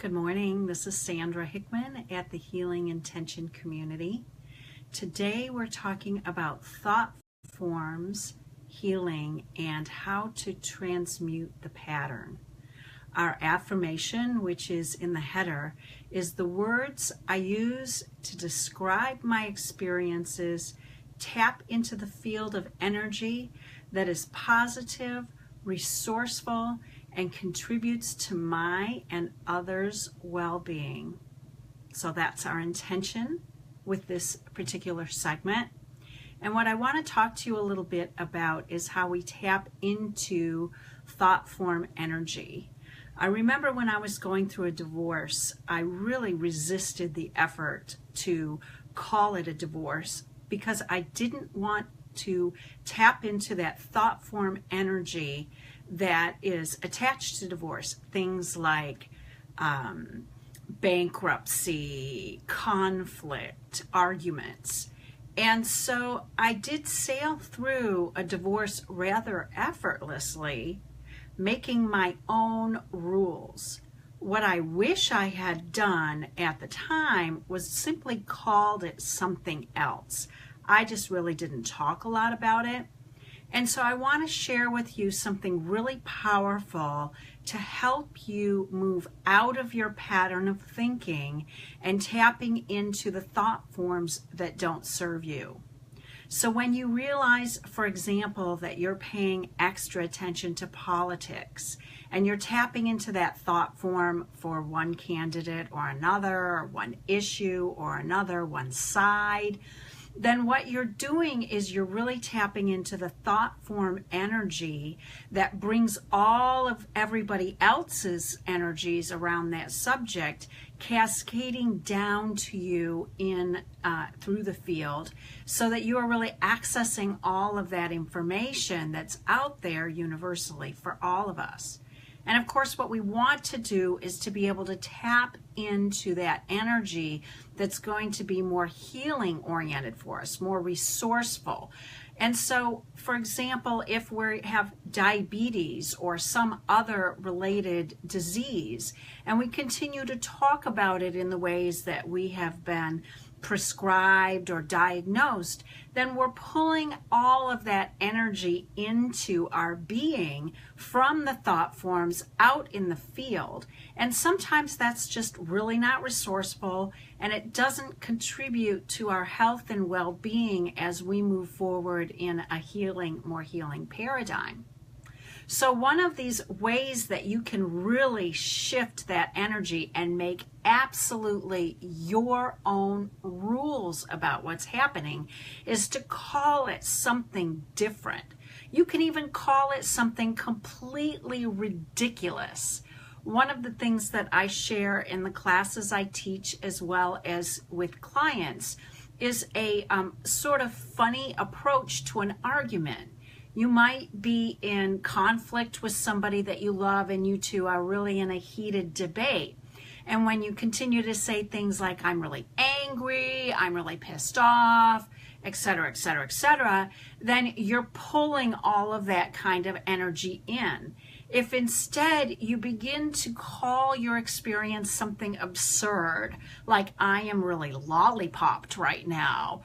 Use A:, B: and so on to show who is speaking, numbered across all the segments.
A: Good morning. This is Sandra Hickman at the Healing Intention Community. Today we're talking about thought forms, healing, and how to transmute the pattern. Our affirmation, which is in the header, is the words I use to describe my experiences, tap into the field of energy that is positive, resourceful, and contributes to my and others' well-being. So that's our intention with this particular segment. And what I want to talk to you a little bit about is how we tap into thought form energy. I remember when I was going through a divorce, I really resisted the effort to call it a divorce because I didn't want to tap into that thought form energy that is attached to divorce. Things like bankruptcy, conflict, arguments. And so I did sail through a divorce rather effortlessly, making my own rules. What I wish I had done at the time was simply called it something else. I just really didn't talk a lot about it. And so I want to share with you something really powerful to help you move out of your pattern of thinking and tapping into the thought forms that don't serve you. So when you realize, for example, that you're paying extra attention to politics and you're tapping into that thought form for one candidate or another, or one issue or another, one side, then what you're doing is you're really tapping into the thought form energy that brings all of everybody else's energies around that subject cascading down to you in through the field, so that you are really accessing all of that information that's out there universally for all of us. And of course, what we want to do is to be able to tap into that energy that's going to be more healing oriented for us, more resourceful. And so, for example, if we have diabetes or some other related disease, and we continue to talk about it in the ways that we have been prescribed or diagnosed, then we're pulling all of that energy into our being from the thought forms out in the field. And sometimes that's just really not resourceful, and it doesn't contribute to our health and well-being as we move forward in a more healing paradigm. So one of these ways that you can really shift that energy and make absolutely your own rules about what's happening is to call it something different. You can even call it something completely ridiculous. One of the things that I share in the classes I teach as well as with clients is a sort of funny approach to an argument. You might be in conflict with somebody that you love, and you two are really in a heated debate. And when you continue to say things like, I'm really angry, I'm really pissed off, etc., etc., etc., then you're pulling all of that kind of energy in. If instead you begin to call your experience something absurd, like I am really lollipopped right now,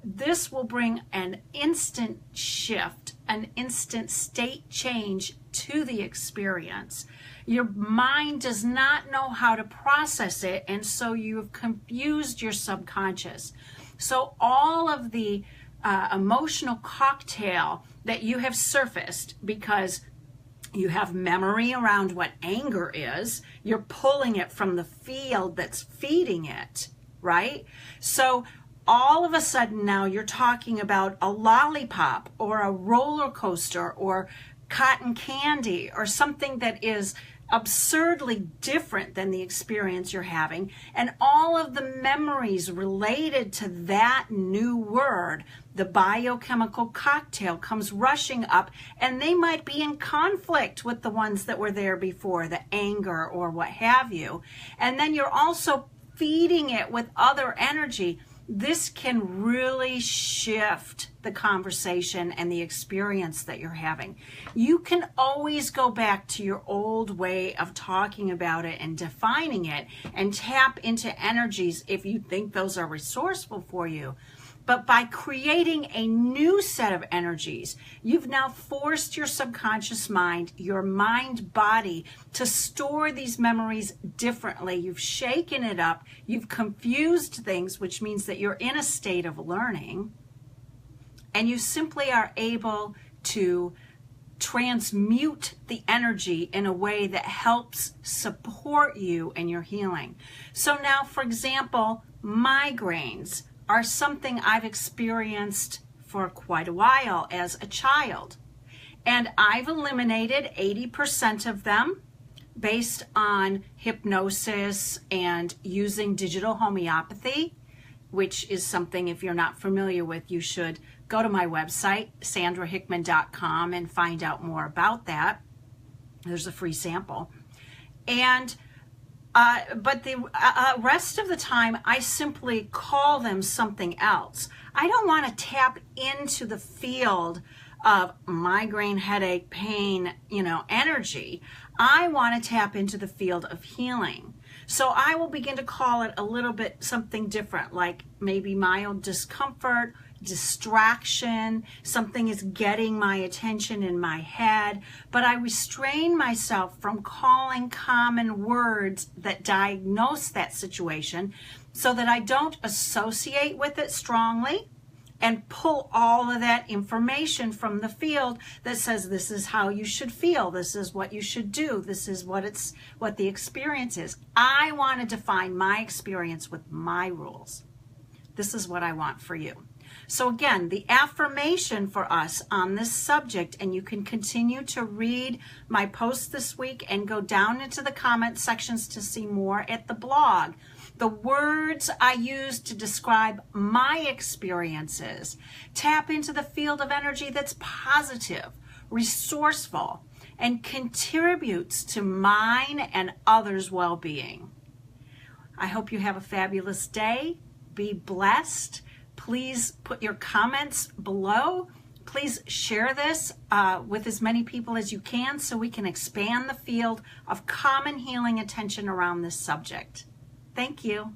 A: this will bring an instant shift, an instant state change to the experience. Your mind does not know how to process it, and so you've confused your subconscious. So all of the emotional cocktail that you have surfaced because you have memory around what anger is, you're pulling it from the field that's feeding it, right? So all of a sudden now you're talking about a lollipop or a roller coaster or cotton candy or something that is absurdly different than the experience you're having, and all of the memories related to that new word, the biochemical cocktail, comes rushing up, and they might be in conflict with the ones that were there before, the anger or what have you. And then you're also feeding it with other energy. this can really shift the conversation and the experience that you're having. You can always go back to your old way of talking about it and defining it and tap into energies if you think those are resourceful for you. But by creating a new set of energies, you've now forced your subconscious mind, your mind body, to store these memories differently. You've shaken it up. You've confused things, which means that you're in a state of learning. And you simply are able to transmute the energy in a way that helps support you in your healing. So now, for example, migraines are something I've experienced for quite a while as a child. And I've eliminated 80% of them based on hypnosis and using digital homeopathy, which is something, if you're not familiar with, you should go to my website, sandrahickman.com, and find out more about that. There's a free sample. And but the rest of the time, I simply call them something else. I don't want to tap into the field of migraine, headache, pain, energy. I want to tap into the field of healing. So I will begin to call it a little bit something different, like maybe mild discomfort, distraction, something is getting my attention in my head, but I restrain myself from calling common words that diagnose that situation so that I don't associate with it strongly and pull all of that information from the field that says this is how you should feel, this is what you should do, this is what the experience is. I want to define my experience with my rules. This is what I want for you. So again, the affirmation for us on this subject, and you can continue to read my posts this week and go down into the comment sections to see more at the blog. The words I use to describe my experiences tap into the field of energy that's positive, resourceful, and contributes to mine and others' well-being. I hope you have a fabulous day. Be blessed. Please put your comments below. Please share this with as many people as you can so we can expand the field of common healing attention around this subject. Thank you.